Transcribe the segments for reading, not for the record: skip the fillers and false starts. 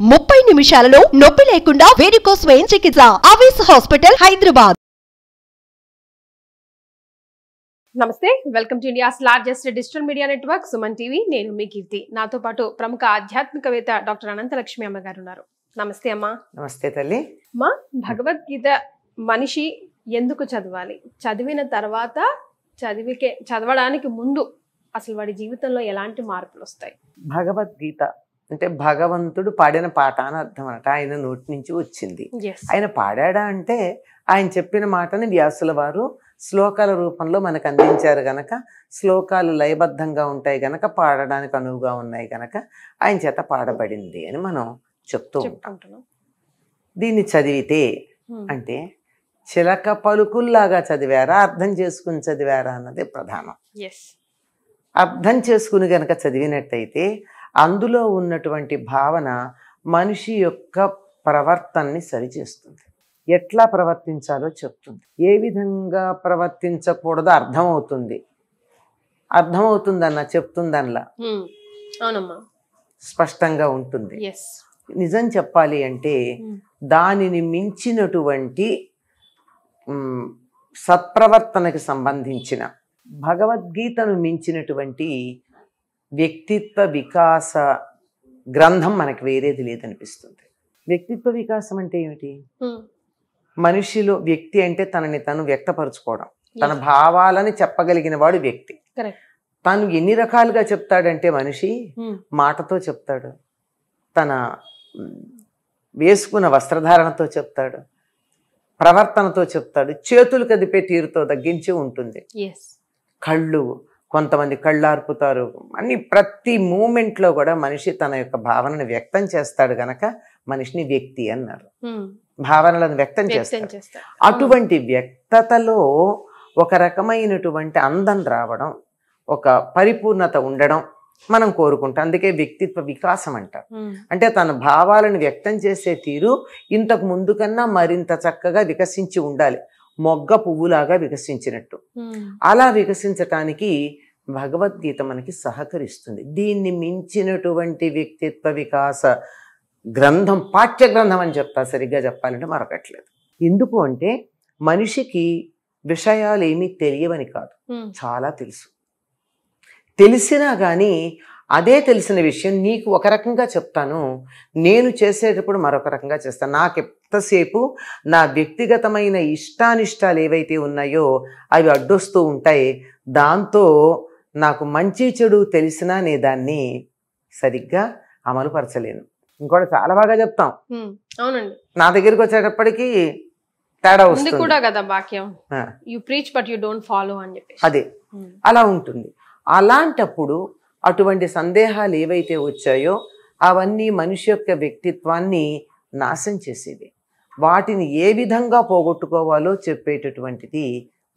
30 నిమిషాలలో నొప్పి లేకుండా వేడికోస్ స్వయం చికిత్స ఆవేశ హాస్పిటల్ హైదరాబాద్. నమస్తే, welcome to India's largest digital media network Suman TV. నేను మీ కీర్తి. నాతో పాటు ప్రముఖ ఆధ్యాత్మికవేత్త డాక్టర్ అనంతలక్ష్మి అమ్మ గారు ఉన్నారు. నమస్తే అమ్మా. నమస్తే తల్లి. అమ్మా, భగవద్గీత మనిషి ఎందుకు చదవాలి? చదివిన తర్వాత చదవడానికి ముందు అసలు వాడి జీవితంలో ఎలాంటి మార్పులు వస్తాయి? భగవద్గీత అంటే భగవంతుడు పాడిన పాట అని అర్థం అనట. ఆయన నోటి నుంచి వచ్చింది. ఆయన పాడాడా అంటే ఆయన చెప్పిన మాటని వ్యాసుల వారు శ్లోకాల రూపంలో మనకు అందించారు గనక, శ్లోకాలు లయబద్ధంగా ఉంటాయి గనక, పాడడానికి అనువుగా ఉన్నాయి గనక ఆయన చేత పాడబడింది అని మనం చెప్తూ ఉంటాం. దీన్ని చదివితే అంటే చిలక పలుకుల్లాగా చదివారా, అర్థం చేసుకుని చదివారా అన్నది ప్రధానం. అర్థం చేసుకుని గనక చదివినట్టయితే అందులో ఉన్నటువంటి భావన మనిషి యొక్క ప్రవర్తనని సరిచేస్తుంది. ఎట్లా ప్రవర్తించాలో చెప్తుంది. ఏ విధంగా ప్రవర్తించకూడదో అర్థమవుతుంది. అర్థమవుతుందన్న చెప్తుందనలా స్పష్టంగా ఉంటుంది. నిజం చెప్పాలి అంటే దానిని మించినటువంటి సత్ప్రవర్తనకి సంబంధించిన, భగవద్గీతను మించినటువంటి వ్యక్తిత్వ వికాస గ్రంథం మనకు వేరేది లేదనిపిస్తుంది. వ్యక్తిత్వ వికాసం అంటే ఏమిటి? మనిషిలో వ్యక్తి అంటే తనని తను వ్యక్తపరచుకోవడం, తన భావాలని చెప్పగలిగిన వాడు వ్యక్తి. తను ఎన్ని రకాలుగా చెప్తాడంటే మనిషి మాటతో చెప్తాడు, తన వేసుకున్న వస్త్రధారణతో చెప్తాడు, ప్రవర్తనతో చెప్తాడు, చేతులు కదిపే తీరుతో తగ్గించి ఉంటుంది. కళ్ళు, కొంతమంది కళ్ళు ఆర్పుతారు. అన్ని ప్రతి మూమెంట్లో కూడా మనిషి తన యొక్క భావనను వ్యక్తం చేస్తాడు గనక మనిషిని వ్యక్తి అన్నారు. భావనలను వ్యక్తం చేస్తాడు. అటువంటి వ్యక్తతలో ఒక రకమైనటువంటి అందం రావడం, ఒక పరిపూర్ణత ఉండడం మనం కోరుకుంటాం. అందుకే వ్యక్తిత్వ వికాసం అంటారు. అంటే తన భావాలను వ్యక్తం చేసే తీరు ఇంతకు ముందు కన్నా మరింత చక్కగా వికసించి ఉండాలి. మొగ్గ పువ్వులాగా వికసించినట్టు. అలా వికసించటానికి భగవద్గీత మనకి సహకరిస్తుంది. దీన్ని మించినటువంటి వ్యక్తిత్వ వికాస గ్రంథం, పాఠ్య గ్రంథం అని చెప్తా, సరిగ్గా చెప్పాలంటే మరొకట్లేదు. ఎందుకు అంటే మనిషికి విషయాలు ఏమీ తెలియవని కాదు, చాలా తెలుసు. తెలిసినా కానీ అదే తెలిసిన విషయం నీకు ఒక రకంగా చెప్తాను, నేను చేసేటప్పుడు మరొక రకంగా చేస్తాను. నాకు ఎంతసేపు నా వ్యక్తిగతమైన ఇష్టానిష్టాలు ఏవైతే ఉన్నాయో అవి అడ్డొస్తూ ఉంటాయి. దాంతో నాకు మంచి చెడు తెలిసినా నేను దాన్ని సరిగ్గా అమలుపరచలేను. ఇంకోటి చాలా బాగా చెప్తాం, అవునండి, నా దగ్గరికి వచ్చేటప్పటికి తేడా వస్తుంది. అదే అలా ఉంటుంది. అలాంటప్పుడు అటువంటి సందేహాలు ఏవైతే వచ్చాయో అవన్నీ మనిషి యొక్క వ్యక్తిత్వాన్ని నాశనం చేసేది. వాటిని ఏ విధంగా పోగొట్టుకోవాలో చెప్పేటటువంటిది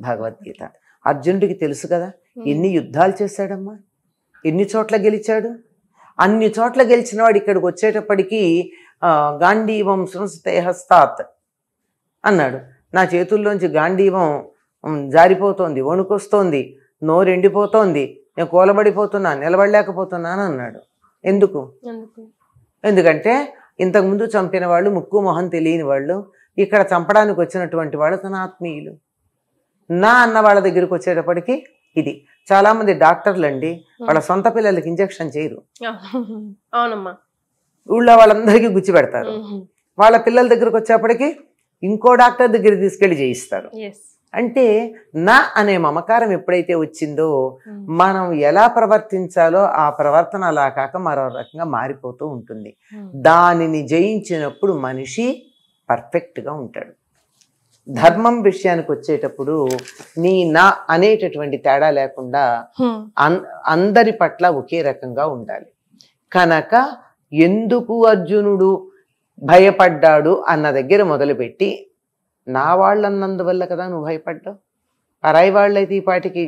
భగవద్గీత. అర్జునుడికి తెలుసు కదా, ఎన్ని యుద్ధాలు చేశాడమ్మా, ఎన్ని చోట్ల గెలిచాడు. అన్ని చోట్ల గెలిచిన వాడు ఇక్కడికి వచ్చేటప్పటికీ గాంధీవం సంస్థేహస్తాత్ అన్నాడు. నా చేతుల్లోంచి గాంధీవం జారిపోతోంది, వణుకొస్తోంది, నోరు ఎండిపోతోంది, నేను కూలబడిపోతున్నా, నిలబడలేకపోతున్నాను అన్నాడు. ఎందుకంటే ఇంతకుముందు చంపిన వాళ్ళు, ముక్కు మొహం తెలియని వాళ్ళు, ఇక్కడ చంపడానికి వచ్చినటువంటి వాళ్ళు తన ఆత్మీయులు. నా అన్న వాళ్ళ దగ్గరికి వచ్చేటప్పటికి ఇది. చాలా మంది డాక్టర్లు అండి వాళ్ళ సొంత పిల్లలకి ఇంజక్షన్ చేయరు, ఊళ్ళో వాళ్ళందరికీ గుచ్చి పెడతారు. వాళ్ళ పిల్లల దగ్గరకు వచ్చేప్పటికి ఇంకో డాక్టర్ దగ్గరికి తీసుకెళ్లి చేయిస్తారు. అంటే నా అనే మమకారం ఎప్పుడైతే వచ్చిందో మనం ఎలా ప్రవర్తించాలో ఆ ప్రవర్తన అలా కాక మరో రకంగా మారిపోతూ ఉంటుంది. దానిని జయించినప్పుడు మనిషి పర్ఫెక్ట్గా ఉంటాడు. ధర్మం విషయానికి వచ్చేటప్పుడు నీ నా అనేటటువంటి తేడా లేకుండా అందరి పట్ల ఒకే రకంగా ఉండాలి. కనుక ఎందుకు అర్జునుడు భయపడ్డాడు అన్న దగ్గర మొదలుపెట్టి, నా వాళ్ళన్నందువల్ల కదా నువ్వు భయపడ్డావు, పరాయి వాళ్ళైతే ఈ పాటికి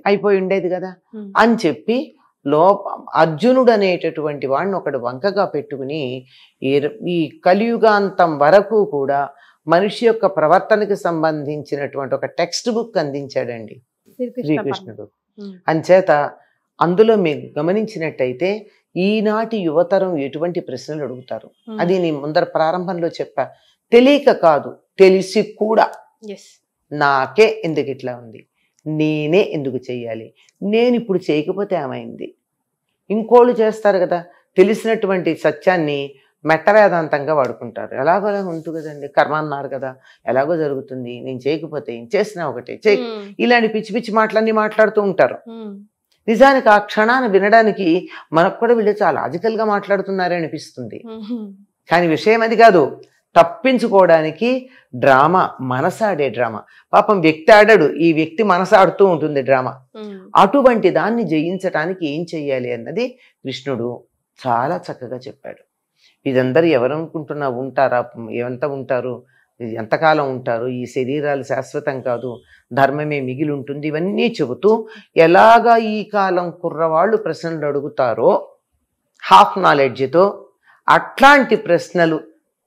అయిపోయి ఉండేది కదా అని చెప్పి అర్జునుడు అనేటటువంటి వాడిని ఒకడు వంకగా పెట్టుకుని ఈ కలియుగాంతం వరకు కూడా మనిషి యొక్క ప్రవర్తనకి సంబంధించినటువంటి ఒక టెక్స్ట్ బుక్ అందించాడండి శ్రీకృష్ణుడు. అంచేత అందులో మీరు గమనించినట్టయితే ఈనాటి యువతరం ఎటువంటి ప్రశ్నలు అడుగుతారు, అది నీ ముందర ప్రారంభంలో చెప్పా. తెలియక కాదు, తెలిసి కూడా నాకే ఎందుకు ఇట్లా ఉంది, నేనే ఎందుకు చెయ్యాలి, నేను ఇప్పుడు చేయకపోతే ఏమైంది, ఇంకోళ్ళు చేస్తారు కదా. తెలిసినటువంటి సత్యాన్ని మెట్టవేదాంతంగా వాడుకుంటారు. ఎలాగో ఉంటుంది కదండి, కర్మ అన్నారు కదా, ఎలాగో జరుగుతుంది, నేను చేయకపోతే ఏం చేసినా ఒకటే, ఇలాంటి పిచ్చి పిచ్చి మాటలన్నీ మాట్లాడుతూ ఉంటారు. నిజానికి ఆ క్షణాన్ని వినడానికి మనకు కూడా వీళ్ళు చాలా లాజికల్గా మాట్లాడుతున్నారే అనిపిస్తుంది. కానీ విషయం అది కాదు. తప్పించుకోవడానికి డ్రామా, మనసాడే డ్రామా. పాపం వ్యక్తి ఆడాడు, ఈ వ్యక్తి మనసాడుతూ ఉంటుంది డ్రామా. అటువంటి దాన్ని జయించటానికి ఏం చెయ్యాలి అన్నది కృష్ణుడు చాలా చక్కగా చెప్పాడు. ఇదందరూ ఎవరనుకుంటున్నా ఉంటారా, ఎంత ఉంటారు, ఎంతకాలం ఉంటారు, ఈ శరీరాలు శాశ్వతం కాదు, ధర్మమే మిగిలి ఉంటుంది, ఇవన్నీ చెబుతూ ఎలాగా ఈ కాలం కుర్రవాళ్ళు ప్రశ్నలు అడుగుతారో హాఫ్ నాలెడ్జ్తో అట్లాంటి ప్రశ్నలు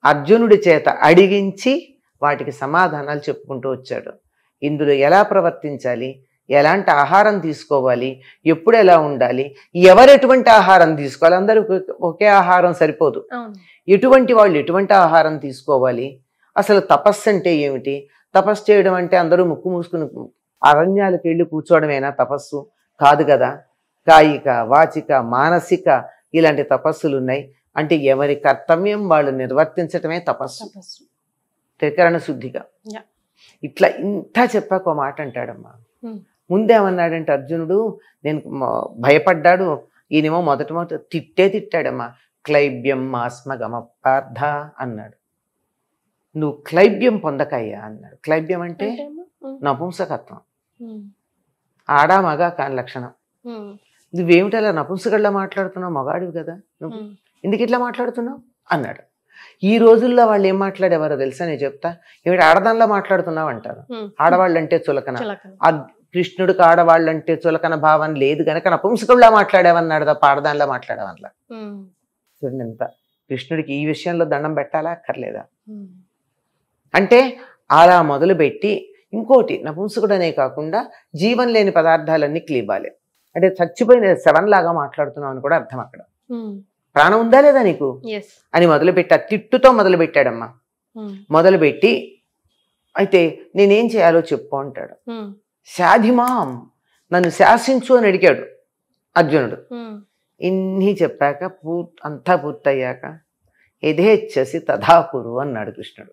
అర్జునుడి చేత అడిగించి వాటికి సమాధానాలు చెప్పుకుంటూ వచ్చాడు. ఇందులో ఎలా ప్రవర్తించాలి, ఎలాంటి ఆహారం తీసుకోవాలి, ఎప్పుడు ఎలా ఉండాలి, ఎవరెటువంటి ఆహారం తీసుకోవాలి, అందరూ ఒకే ఆహారం సరిపోదు, ఎటువంటి వాళ్ళు ఎటువంటి ఆహారం తీసుకోవాలి, అసలు తపస్సు అంటే ఏమిటి, తపస్సు చేయడం అంటే అందరూ ముక్కు మూసుకుని అరణ్యాలకు వెళ్ళి కూర్చోవడమేనా తపస్సు కాదు కదా. కాయిక, వాచిక, మానసిక ఇలాంటి తపస్సులు ఉన్నాయి. అంటే ఎవరి కర్తవ్యం వాళ్ళు నిర్వర్తించటమే తపస్సు, త్రికరణ శుద్ధిగా. ఇట్లా ఇంత చెప్పాక ఒక మాట అంటాడమ్మా. ముందేమన్నాడంటే అర్జునుడు, నేను భయపడ్డాడు, ఈయనేమో మొదట తిట్టాడమ్మా. క్లైబ్యం మాస్మగమ పార్థ అన్నాడు. నువ్వు క్లైబ్యం పొందకయ్యా అన్నాడు. క్లైబ్యం అంటే నపుంసకత్వం, ఆడా మగ కాని లక్షణం. నువ్వేమిటి అలా నపుంసకల్లా మాట్లాడుతున్నావు, మగాడివి కదా నువ్వు, ఎందుకు ఇట్లా మాట్లాడుతున్నావు అన్నాడు. ఈ రోజుల్లో వాళ్ళు ఏం మాట్లాడేవారో తెలుసా, నేను చెప్తా. ఏమిటి ఆడదానిలా మాట్లాడుతున్నావు అంటారు. ఆడవాళ్ళంటే చులకన, కృష్ణుడికి ఆడవాళ్ళంటే చులకన భావం లేదు గనక నపుంసకుల్లా మాట్లాడేవన్నాడు తప్ప ఆడదానిలా మాట్లాడేవన్లా. చూడండి ఎంత, కృష్ణుడికి ఈ విషయంలో దండం పెట్టాలా అక్కర్లేదా అంటే అలా మొదలుపెట్టి ఇంకోటి నపుంసకుడు అనే కాకుండా జీవం లేని పదార్థాలన్నీ క్లీబాలి. అంటే చచ్చిపోయిన శవంలాగా మాట్లాడుతున్నావు అని కూడా అర్థం. అక్కడ ప్రాణం ఉందా లేదా నీకు అని మొదలుపెట్టి, తిట్టుతో మొదలుపెట్టాడమ్మా. మొదలుపెట్టి అయితే నేనేం చేయాలో చెప్పు అంటాడు. శాధిమాం, నన్ను శాసించు అని అడిగాడు అర్జునుడు. ఇన్ని చెప్పాక అంతా పూర్తయ్యాక యథేచ్ఛసి తథాకురు అన్నాడు కృష్ణుడు.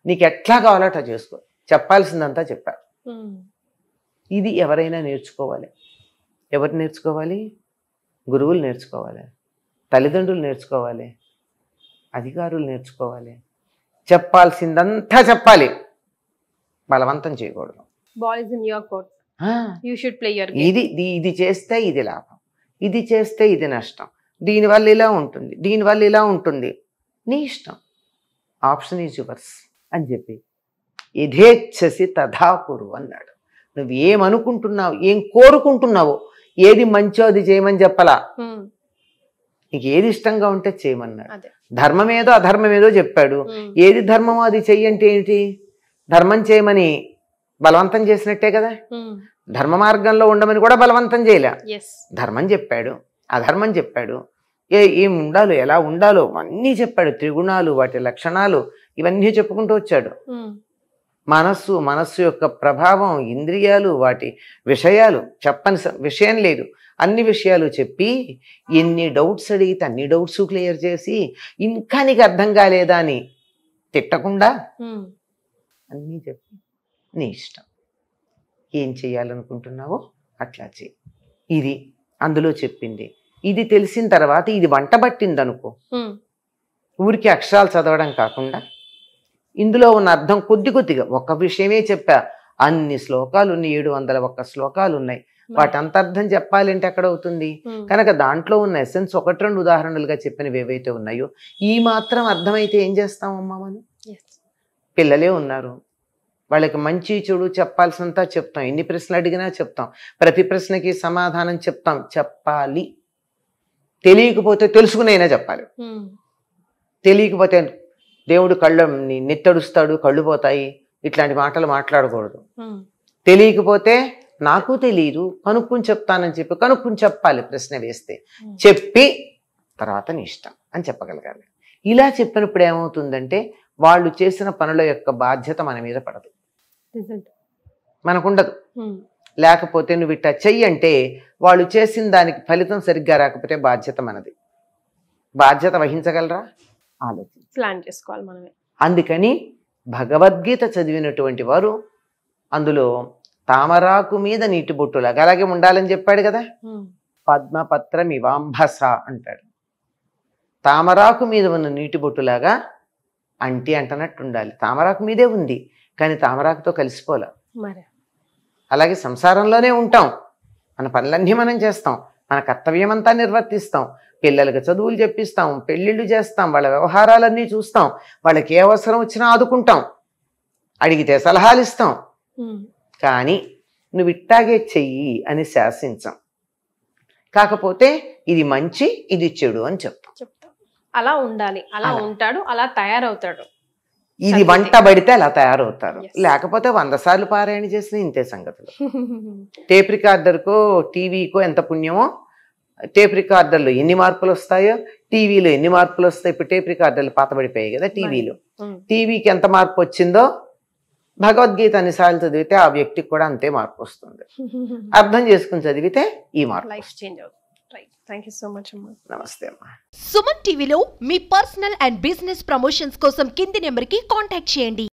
నీకు ఎట్లా కావాలో అట్లా చేసుకో, చెప్పాల్సిందంతా చెప్పారు. ఇది ఎవరైనా నేర్చుకోవాలి. ఎవరు నేర్చుకోవాలి? గురువులు నేర్చుకోవాలి, తల్లిదండ్రులు నేర్చుకోవాలి, అధికారులు నేర్చుకోవాలి. చెప్పాల్సిందంతా చెప్పాలి, బలవంతం చేయకూడదు. ఇది చేస్తే ఇది లాభం, ఇది చేస్తే ఇది నష్టం, దీనివల్ల ఇలా ఉంటుంది, దీనివల్ల ఇలా ఉంటుంది, నీ ఇష్టం, ఆప్షన్ ఈజ్ యువర్స్ అని చెప్పి యథేచ్ఛసి తథాకురు అన్నాడు. నువ్వు ఏమనుకుంటున్నావు, ఏం కోరుకుంటున్నావో, ఏది మంచో అది చేయమని చెప్పలా. నీకు ఏది ఇష్టంగా ఉంటే చేయమన్నాడు. ధర్మమేదో అధర్మమేదో చెప్పాడు. ఏది ధర్మమో అది చెయ్యంటే ఏమిటి, ధర్మం చేయమని బలవంతం చేసినట్టే కదా. ధర్మ మార్గంలో ఉండమని కూడా బలవంతం చేయలే. ధర్మం చెప్పాడు, అధర్మం చెప్పాడు, ఏం ఉండాలో ఎలా ఉండాలో అన్నీ చెప్పాడు. త్రిగుణాలు, వాటి లక్షణాలు ఇవన్నీ చెప్పుకుంటూ వచ్చాడు. మనస్సు యొక్క ప్రభావం, ఇంద్రియాలు, వాటి విషయాలు చెప్పని విషయం లేదు, అన్ని విషయాలు చెప్పి ఎన్ని డౌట్స్ అడిగితే అన్ని డౌట్స్ క్లియర్ చేసి ఇంకా నీకు అర్థం కాలేదా అని తిట్టకుండా అన్నీ చెప్పి నీ ఇష్టం, ఏం చేయాలనుకుంటున్నావో అట్లా చేయి. ఇది అందులో చెప్పింది. ఇది తెలిసిన తర్వాత ఇది వంట పట్టింది అనుకో, ఊరికి అక్షరాలు చదవడం కాకుండా ఇందులో ఉన్న అర్థం కొద్ది కొద్దిగా, ఒక విషయమే చెప్పా, అన్ని శ్లోకాలు ఉన్నాయి, 701 శ్లోకాలు ఉన్నాయి, వాటి అంతర్థం చెప్పాలంటే ఎక్కడ అవుతుంది కనుక దాంట్లో ఉన్న ఎసెన్స్ 1-2 ఉదాహరణలుగా చెప్పినవి ఏవైతే ఉన్నాయో ఈ మాత్రం అర్థమైతే ఏం చేస్తామమ్మా మనం. పిల్లలే ఉన్నారు, వాళ్ళకి మంచి చెడు చెప్పాల్సినంత చెప్తాం, ఎన్ని ప్రశ్నలు అడిగినా చెప్తాం, ప్రతి ప్రశ్నకి సమాధానం చెప్తాం, చెప్పాలి. తెలియకపోతే తెలుసుకునైనా చెప్పాలి. తెలియకపోతే దేవుడు కళ్ళని నెత్తడుస్తాడు, కళ్ళు పోతాయి, ఇట్లాంటి మాటలు మాట్లాడకూడదు. తెలియకపోతే నాకు తెలియదు, కనుక్కుని చెప్తానని చెప్పి కనుక్కుని చెప్పాలి. ప్రశ్న వేస్తే చెప్పి తర్వాత నీ ఇష్టం అని చెప్పగలగాలి. ఇలా చెప్పినప్పుడు ఏమవుతుందంటే వాళ్ళు చేసిన పనుల యొక్క బాధ్యత మన మీద పడదు, మనకుండదు. లేకపోతే నువ్వు ఇట్టా చెయ్యి అంటే వాళ్ళు చేసిన దానికి ఫలితం సరిగ్గా రాకపోతే బాధ్యత మనది. బాధ్యత వహించగలరా? ఆలోచించి ప్లాన్ చేసుకోవాలి మనమే. అందుకని భగవద్గీత చదివినటువంటి వారు అందులో తామరాకు మీద నీటి బొట్టులాగా అలాగే ఉండాలని చెప్పాడు కదా, పద్మపత్రం ఇవాంభస అంటాడు. తామరాకు మీద ఉన్న నీటి బొట్టులాగా అంటనట్టు ఉండాలి. తామరాకు మీదే ఉంది కానీ తామరాకుతో కలిసిపోలే. అలాగే సంసారంలోనే ఉంటాం, మన పనులన్నీ మనం చేస్తాం, మన కర్తవ్యం అంతా నిర్వర్తిస్తాం, పిల్లలకు చదువులు చెప్పిస్తాం, పెళ్ళిళ్ళు చేస్తాం, వాళ్ళ వ్యవహారాలన్నీ చూస్తాం, వాళ్ళకి ఏ అవసరం వచ్చినా ఆదుకుంటాం, అడిగితే సలహాలు ఇస్తాం. కానీ నువ్వు ఇట్టాగే చెయ్యి అని శాసించాం. కాకపోతే ఇది మంచి ఇది చెడు అని చెప్తాం. అలా ఉండాలి, అలా ఉంటాడు, అలా తయారవుతాడు. ఇది వంట పడితే అలా తయారవుతారు. లేకపోతే 100 సార్లు పారాయణ చేసిన ఇంతే సంగతులు. టేప్ రికార్డర్కో టీవీకో ఎంత పుణ్యమో, టేప్ రికార్డర్లో ఎన్ని మార్పులు వస్తాయో టీవీలో ఎన్ని మార్పులు వస్తాయి. ఇప్పుడు టేప్ రికార్డర్లు పాతబడిపోయాయి కదా టీవీలో. టీవీకి ఎంత మార్పు వచ్చిందో భగవద్గీత అన్నిసార్లు చదివితే ఆ వ్యక్తికి కూడా అంతే మార్పు వస్తుంది. అర్థం చేసుకుని చదివితే ఈ మార్పు లైఫ్ చేంజ్ అవుతుంది. థ్యాంక్ యూ సో మచ్ అమ్మా. నమస్తే అమ్మా. సుమన్ టీవీలో మీ పర్సనల్ అండ్ బిజినెస్ ప్రమోషన్స్ కోసం కింది నెంబర్కి కాంటాక్ట్ చేయండి.